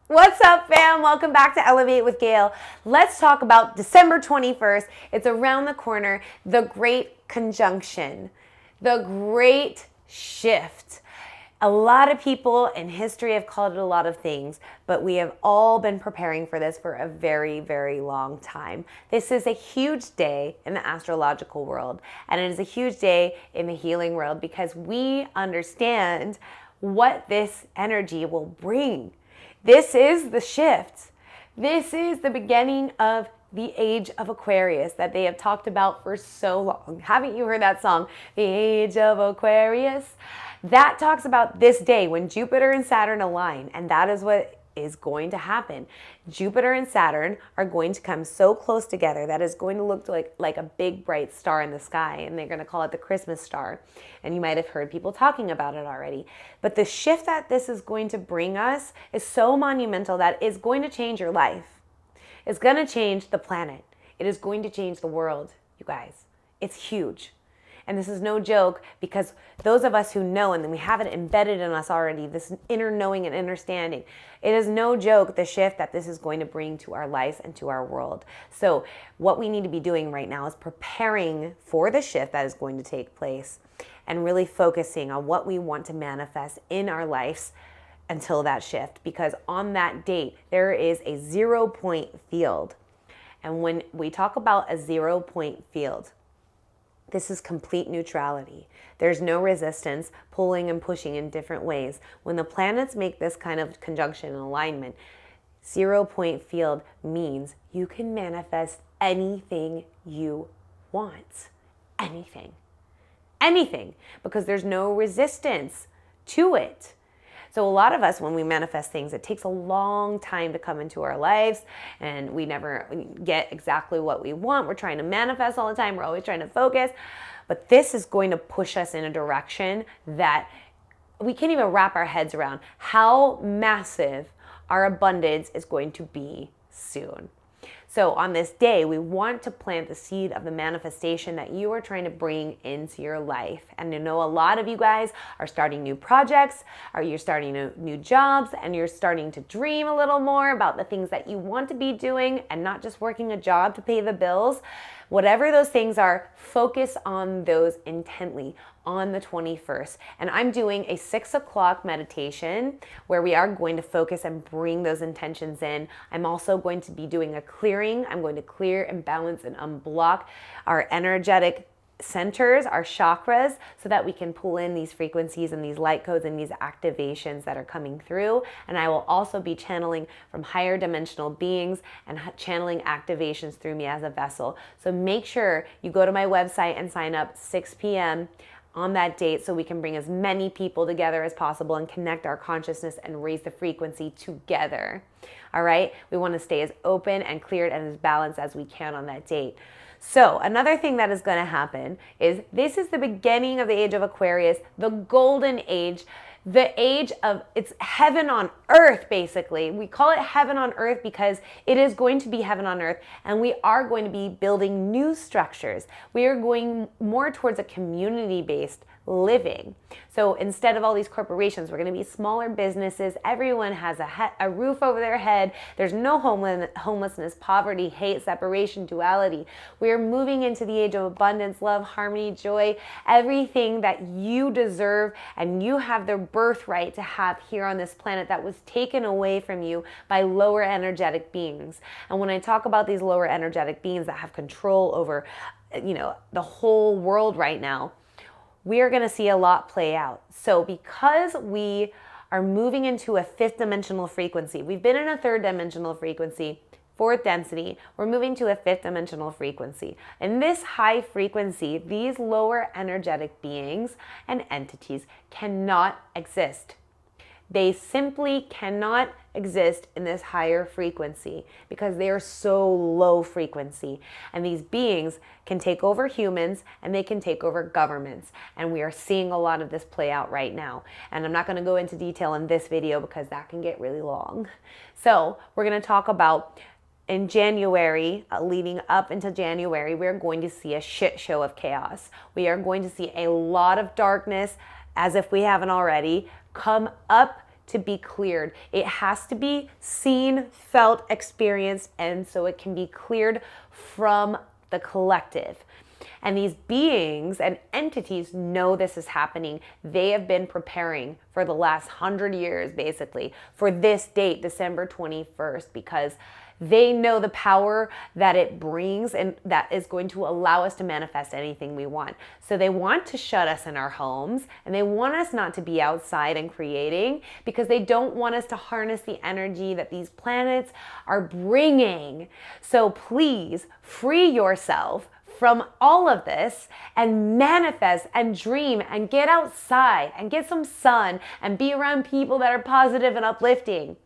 What's up, fam? Welcome back to Elevate with Gail. Let's talk about December 21st. It's around the corner. The Great Conjunction, the Great Shift. A lot of people in history have called it a lot of things, but we have all been preparing for this for a very, very long time. This is a huge day in the astrological world, and it is a huge day in the healing world because we understand what this energy will bring. This is the shift. This is the beginning of the age of Aquarius that they have talked about for so long. Haven't you heard that song, The Age of Aquarius? That talks about this day when Jupiter and Saturn align, and that is what is going to happen. Jupiter and Saturn are going to come so close together that is going to look like a big bright star in the sky, and they're going to call it the Christmas star. And you might have heard people talking about it already. But the shift that this is going to bring us is so monumental that it's going to change your life. It's going to change the planet. It is going to change the world, you guys. It's huge. And this is no joke because those of us who know, and then we have it embedded in us already, this inner knowing and understanding, it is no joke the shift that this is going to bring to our lives and to our world. So what we need to be doing right now is preparing for the shift that is going to take place and really focusing on what we want to manifest in our lives until that shift. Because on that date, there is a 0-point field. And when we talk about a 0-point field, this is complete neutrality. There's no resistance, pulling and pushing in different ways. When the planets make this kind of conjunction and alignment, 0-point field means you can manifest anything you want. Anything. Anything. Because there's no resistance to it. So a lot of us, when we manifest things, it takes a long time to come into our lives and we never get exactly what we want. We're trying to manifest all the time. We're always trying to focus. But this is going to push us in a direction that we can't even wrap our heads around how massive our abundance is going to be soon. So on this day, we want to plant the seed of the manifestation that you are trying to bring into your life. And I know a lot of you guys are starting new projects, or you're starting new jobs, and you're starting to dream a little more about the things that you want to be doing and not just working a job to pay the bills. Whatever those things are, focus on those intently on the 21st. And I'm doing a 6 o'clock meditation where we are going to focus and bring those intentions in. I'm also going to be doing a clearing. I'm going to clear and balance and unblock our energetic centers, our chakras, so that we can pull in these frequencies and these light codes and these activations that are coming through. And I will also be channeling from higher dimensional beings and channeling activations through me as a vessel. So make sure you go to my website and sign up 6 p.m. on that date so we can bring as many people together as possible and connect our consciousness and raise the frequency together. All right? We want to stay as open and cleared and as balanced as we can on that date. So another thing that is going to happen is this is the beginning of the age of Aquarius, the golden age, the age of, it's heaven on earth, basically. We call it heaven on earth because it is going to be heaven on earth, and we are going to be building new structures. We are going more towards a community-based living. So instead of all these corporations, we're going to be smaller businesses. Everyone has a roof over their head. There's no homelessness, poverty, hate, separation, duality. We are moving into the age of abundance, love, harmony, joy, everything that you deserve and you have the birthright to have here on this planet that was taken away from you by lower energetic beings. And when I talk about these lower energetic beings that have control over, the whole world right now, we are going to see a lot play out. So because we are moving into a 5th dimensional frequency, we've been in a 3rd dimensional frequency, 4th density, we're moving to a 5th dimensional frequency. In this high frequency, these lower energetic beings and entities cannot exist. They simply cannot exist in this higher frequency because they are so low frequency. And these beings can take over humans and they can take over governments. And we are seeing a lot of this play out right now. And I'm not going to go into detail in this video because that can get really long. So we're going to talk about in January, leading up into January, we're going to see a shit show of chaos. We are going to see a lot of darkness, as if we haven't already, come up to be cleared. It has to be seen, felt, experienced, and so it can be cleared from the collective. And these beings and entities know this is happening. They have been preparing for the last 100 years, basically, for this date, December 21st, because they know the power that it brings and that is going to allow us to manifest anything we want. So they want to shut us in our homes, and they want us not to be outside and creating, because they don't want us to harness the energy that these planets are bringing. So please free yourself from all of this and manifest and dream and get outside and get some sun and be around people that are positive and uplifting.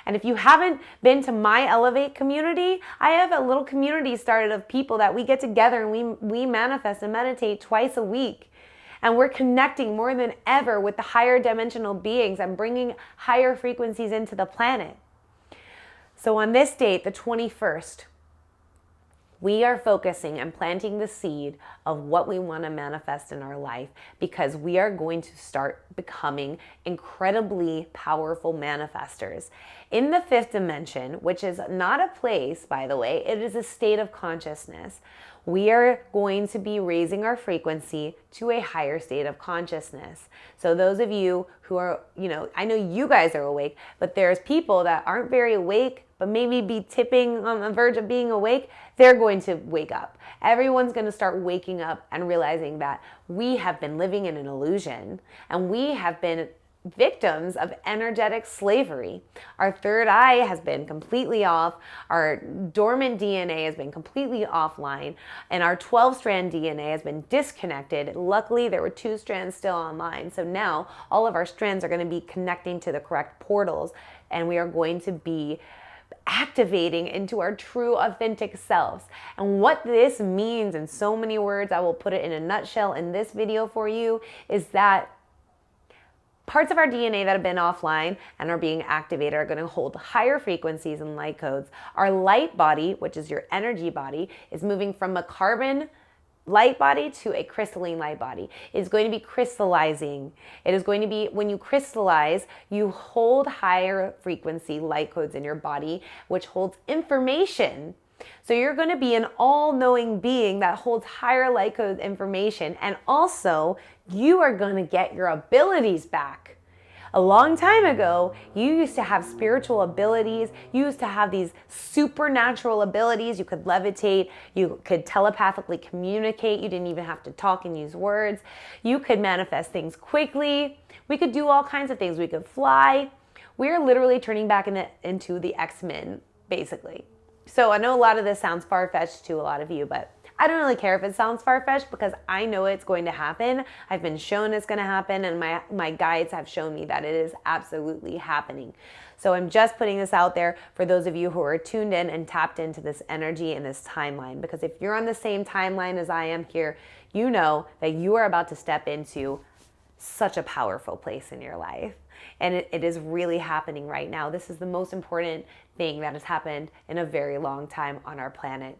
And if you haven't been to my Elevate community, I have a little community started of people that we get together and we manifest and meditate twice a week. And we're connecting more than ever with the higher dimensional beings and bringing higher frequencies into the planet. So on this date, the 21st, we are focusing and planting the seed of what we want to manifest in our life, because we are going to start becoming incredibly powerful manifestors. In the fifth dimension, which is not a place, by the way, it is a state of consciousness. We are going to be raising our frequency to a higher state of consciousness. So those of you who are, I know you guys are awake, but there's people that aren't very awake, but maybe be tipping on the verge of being awake. They're going to wake up. Everyone's going to start waking up and realizing that we have been living in an illusion, and we have been victims of energetic slavery. Our third eye has been completely off. Our dormant DNA has been completely offline, and our 12-strand DNA has been disconnected. Luckily, there were 2 strands still online. So now all of our strands are going to be connecting to the correct portals, and we are going to be activating into our true authentic selves. And what this means in so many words, I will put it in a nutshell in this video for you, is that parts of our DNA that have been offline and are being activated are going to hold higher frequencies and light codes. Our light body, which is your energy body, is moving from a carbon light body to a crystalline light body. It's going to be crystallizing. It is going to be, when you crystallize, you hold higher frequency light codes in your body, which holds information. So you're going to be an all-knowing being that holds higher light code information, and also you are going to get your abilities back. A long time ago, you used to have spiritual abilities. You used to have these supernatural abilities. You could levitate. You could telepathically communicate. You didn't even have to talk and use words. You could manifest things quickly. We could do all kinds of things. We could fly. We're literally turning back into the X-Men, basically. So I know a lot of this sounds far-fetched to a lot of you, but I don't really care if it sounds far-fetched, because I know it's going to happen. I've been shown it's going to happen, and my guides have shown me that it is absolutely happening. So I'm just putting this out there for those of you who are tuned in and tapped into this energy and this timeline, because if you're on the same timeline as I am here, you know that you are about to step into such a powerful place in your life. And it is really happening right now. This is the most important thing that has happened in a very long time on our planet.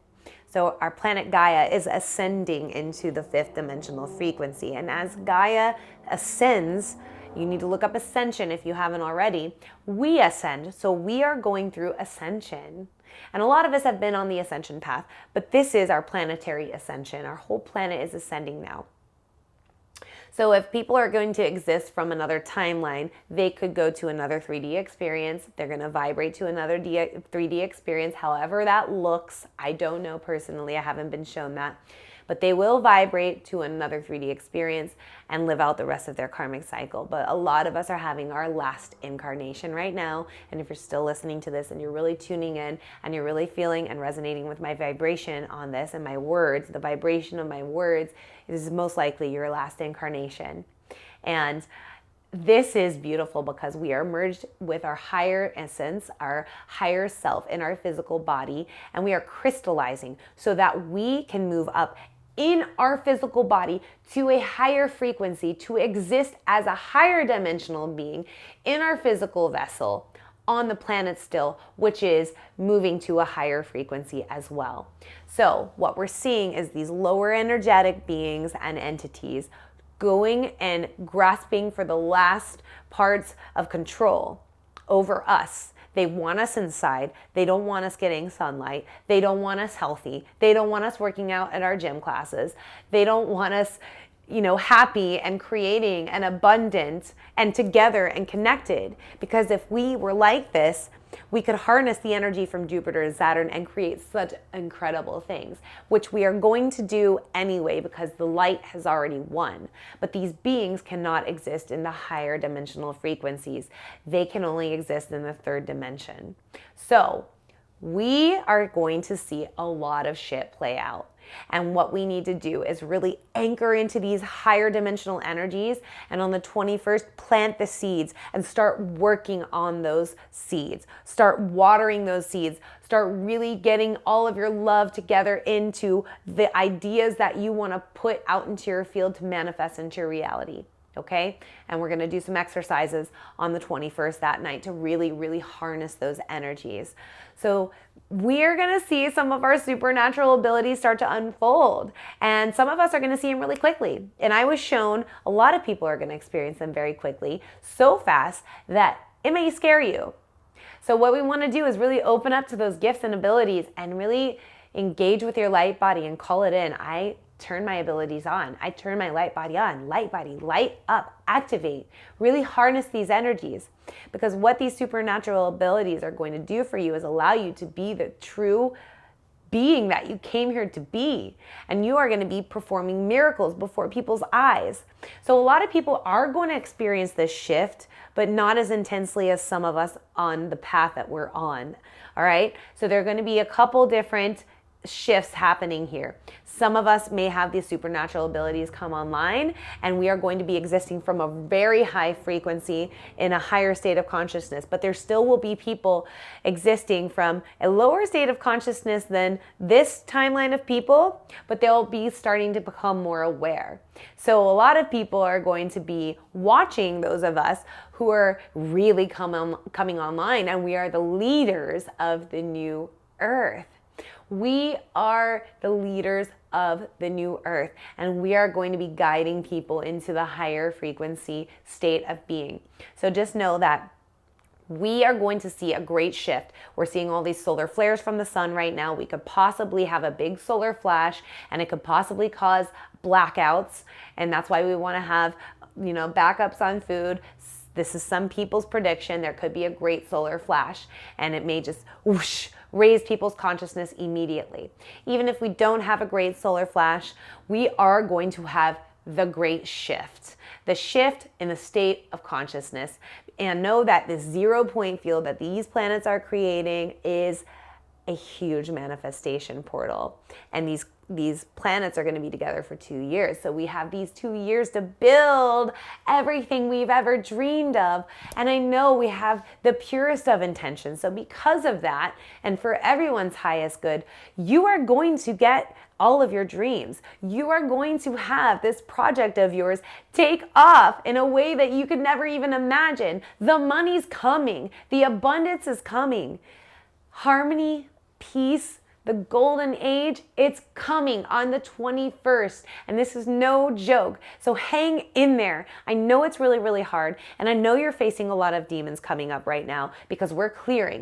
So our planet Gaia is ascending into the 5th dimensional frequency. And as Gaia ascends, you need to look up ascension if you haven't already. We ascend, so we are going through ascension. And a lot of us have been on the ascension path, but this is our planetary ascension. Our whole planet is ascending now. So if people are going to exist from another timeline, they could go to another 3D experience. They're going to vibrate to another 3D experience, however that looks. I don't know personally. I haven't been shown that. But they will vibrate to another 3D experience and live out the rest of their karmic cycle. But a lot of us are having our last incarnation right now. And if you're still listening to this and you're really tuning in and you're really feeling and resonating with my vibration on this and my words, the vibration of my words is most likely your last incarnation. And this is beautiful because we are merged with our higher essence, our higher self in our physical body, and we are crystallizing so that we can move up in our physical body to a higher frequency, to exist as a higher dimensional being in our physical vessel on the planet still, which is moving to a higher frequency as well. So what we're seeing is these lower energetic beings and entities going and grasping for the last parts of control over us. They want us inside. They don't want us getting sunlight. They don't want us healthy. They don't want us working out at our gym classes. They don't want us, happy and creating and abundant and together and connected. Because if we were like this, we could harness the energy from Jupiter and Saturn and create such incredible things, which we are going to do anyway because the light has already won. But these beings cannot exist in the higher dimensional frequencies. They can only exist in the third dimension. So we are going to see a lot of shit play out. And what we need to do is really anchor into these higher dimensional energies, and on the 21st, plant the seeds and start working on those seeds. Start watering those seeds. Start really getting all of your love together into the ideas that you want to put out into your field to manifest into your reality. Okay? And we're going to do some exercises on the 21st that night to really, really harness those energies. So we're going to see some of our supernatural abilities start to unfold. And some of us are going to see them really quickly. And I was shown a lot of people are going to experience them very quickly, so fast that it may scare you. So what we want to do is really open up to those gifts and abilities and really engage with your light body and call it in. I turn my abilities on. I turn my light body on. Light body, light up, activate. Really harness these energies, because what these supernatural abilities are going to do for you is allow you to be the true being that you came here to be. And you are going to be performing miracles before people's eyes. So a lot of people are going to experience this shift, but not as intensely as some of us on the path that we're on. All right. So there are going to be a couple different shifts happening here. Some of us may have these supernatural abilities come online, and we are going to be existing from a very high frequency in a higher state of consciousness, but there still will be people existing from a lower state of consciousness than this timeline of people, but they'll be starting to become more aware. So a lot of people are going to be watching those of us who are really coming online, and we are the leaders of the new earth. We are the leaders of the new earth, and we are going to be guiding people into the higher frequency state of being. So just know that we are going to see a great shift. We're seeing all these solar flares from the sun right now. We could possibly have a big solar flash, and it could possibly cause blackouts, and that's why we want to have, backups on food. This is some people's prediction. There could be a great solar flash, and it may just whoosh, raise people's consciousness immediately. Even if we don't have a great solar flash, we are going to have the great shift. The shift in the state of consciousness. And know that this 0 point field that these planets are creating is a huge manifestation portal. And these planets are going to be together for 2 years. So we have these 2 years to build everything we've ever dreamed of. And I know we have the purest of intentions. So because of that, and for everyone's highest good, you are going to get all of your dreams. You are going to have this project of yours take off in a way that you could never even imagine. The money's coming. The abundance is coming. Harmony, peace, the golden age, it's coming on the 21st. And this is no joke. So hang in there. I know it's really, really hard. And I know you're facing a lot of demons coming up right now because we're clearing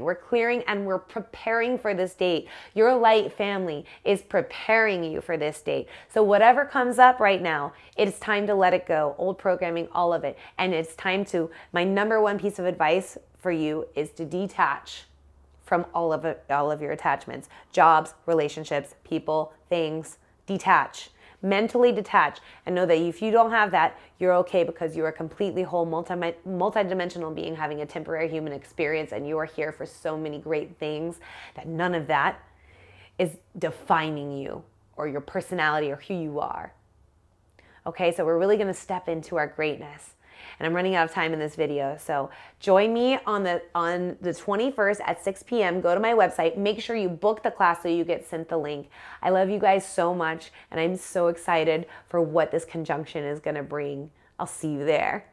and we're preparing for this date. Your light family is preparing you for this date. So whatever comes up right now, it's time to let it go. Old programming, all of it. And it's time to, my number one piece of advice for you is to detach from all of your attachments, jobs, relationships, people, things. Detach, mentally detach, and know that if you don't have that, you're okay, because you are a completely whole multi-dimensional being having a temporary human experience, and you are here for so many great things that none of that is defining you or your personality or who you are. Okay, so we're really going to step into our greatness. And I'm running out of time in this video. So join me on the 21st at 6 p.m. Go to my website. Make sure you book the class so you get sent the link. I love you guys so much, and I'm so excited for what this conjunction is going to bring. I'll see you there.